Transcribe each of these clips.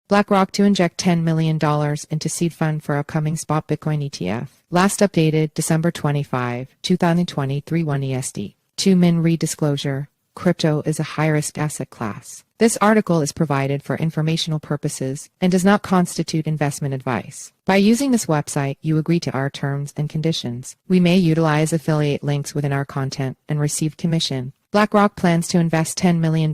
BlackRock to inject $10 million into seed fund for upcoming spot Bitcoin ETF. Last updated December 25, 2023 1 ESD. 2 Min Read Disclosure. Crypto is a high-risk asset class. This article is provided for informational purposes and does not constitute investment advice. By using this website, you agree to our terms and conditions. We may utilize affiliate links within our content and receive commission. BlackRock plans to invest $10 million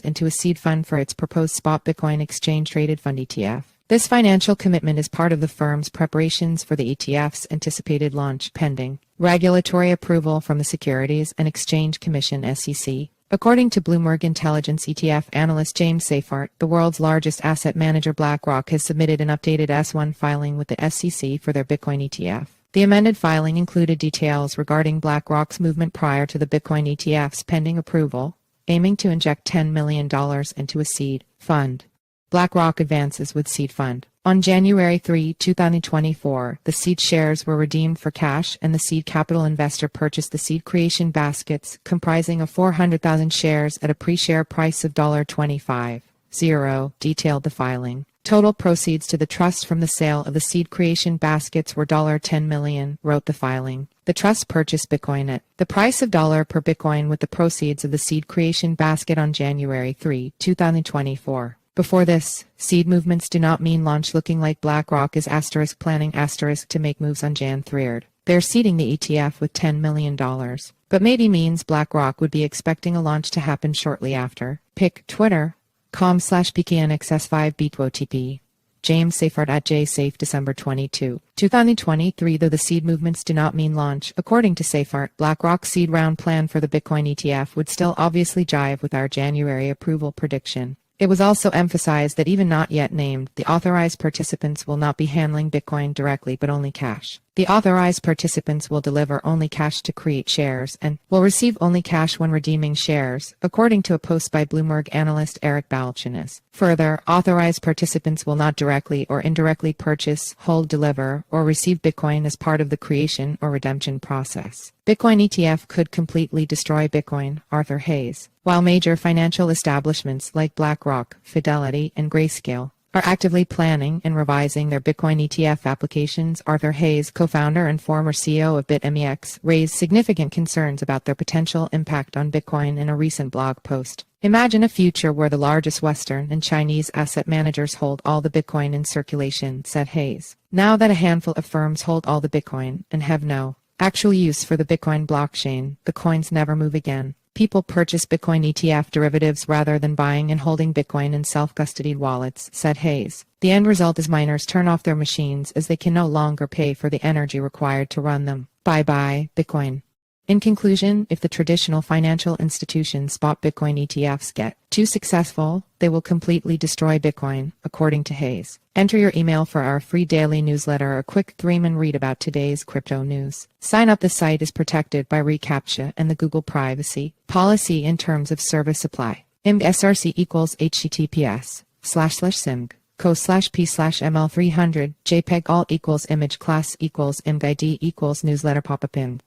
into a seed fund for its proposed spot Bitcoin exchange-traded fund ETF. This financial commitment is part of the firm's preparations for the ETF's anticipated launch pending regulatory approval from the Securities and Exchange Commission (SEC). According to Bloomberg Intelligence ETF analyst James Seyffart, the world's largest asset manager BlackRock has submitted an updated S-1 filing with the SEC for their Bitcoin ETF. The amended filing included details regarding BlackRock's movement prior to the Bitcoin ETF's pending approval, aiming to inject $10 million into a seed fund. BlackRock advances with seed fund. On January 3, 2024, the seed shares were redeemed for cash and the seed capital investor purchased the seed creation baskets comprising of 400,000 shares at a pre-share price of $25.00, detailed the filing. Total proceeds to the trust from the sale of the seed creation baskets were $10 million, wrote the filing. The trust purchased Bitcoin at the price of $1 per Bitcoin with the proceeds of the seed creation basket on January 3, 2024. Before this, seed movements do not mean launch, looking like BlackRock is planning to make moves on Jan 3rd. They're seeding the ETF with $10 million, but maybe means BlackRock would be expecting a launch to happen shortly after. Pic Twitter.com/BKNXS5BTWOTP. James Seyffart at JSafe December 22, 2023. Though the seed movements do not mean launch, according to Seyffart, BlackRock's seed round plan for the Bitcoin ETF would still obviously jive with our January approval prediction. It was also emphasized that even not yet named, the authorized participants will not be handling Bitcoin directly but only cash. The authorized participants will deliver only cash to create shares and will receive only cash when redeeming shares, according to a post by Bloomberg analyst Eric Balchunas. Further, authorized participants will not directly or indirectly purchase, hold, deliver, or receive Bitcoin as part of the creation or redemption process. Bitcoin ETF could completely destroy Bitcoin, Arthur Hayes. While major financial establishments like BlackRock, Fidelity, and Grayscale are actively planning and revising their Bitcoin ETF applications, Arthur Hayes, co-founder and former CEO of BitMEX, raised significant concerns about their potential impact on Bitcoin in a recent blog post. Imagine a future where the largest Western and Chinese asset managers hold all the Bitcoin in circulation, said Hayes. Now that a handful of firms hold all the Bitcoin and have no actual use for the Bitcoin blockchain, the coins never move again. People purchase Bitcoin ETF derivatives rather than buying and holding Bitcoin in self-custodied wallets, said Hayes. The end result is miners turn off their machines as they can no longer pay for the energy required to run them. Bye-bye, Bitcoin. In conclusion, if the traditional financial institutions spot Bitcoin ETFs get too successful, they will completely destroy Bitcoin, according to Hayes. Enter your email for our free daily newsletter, a quick 3-min read about today's crypto news. Sign up. The site is protected by reCAPTCHA and the Google privacy policy in terms of service supply. IMG SRC equals https://simg co/p/ml300 JPEG alt equals image class equals img ID equals newsletter pop-up img.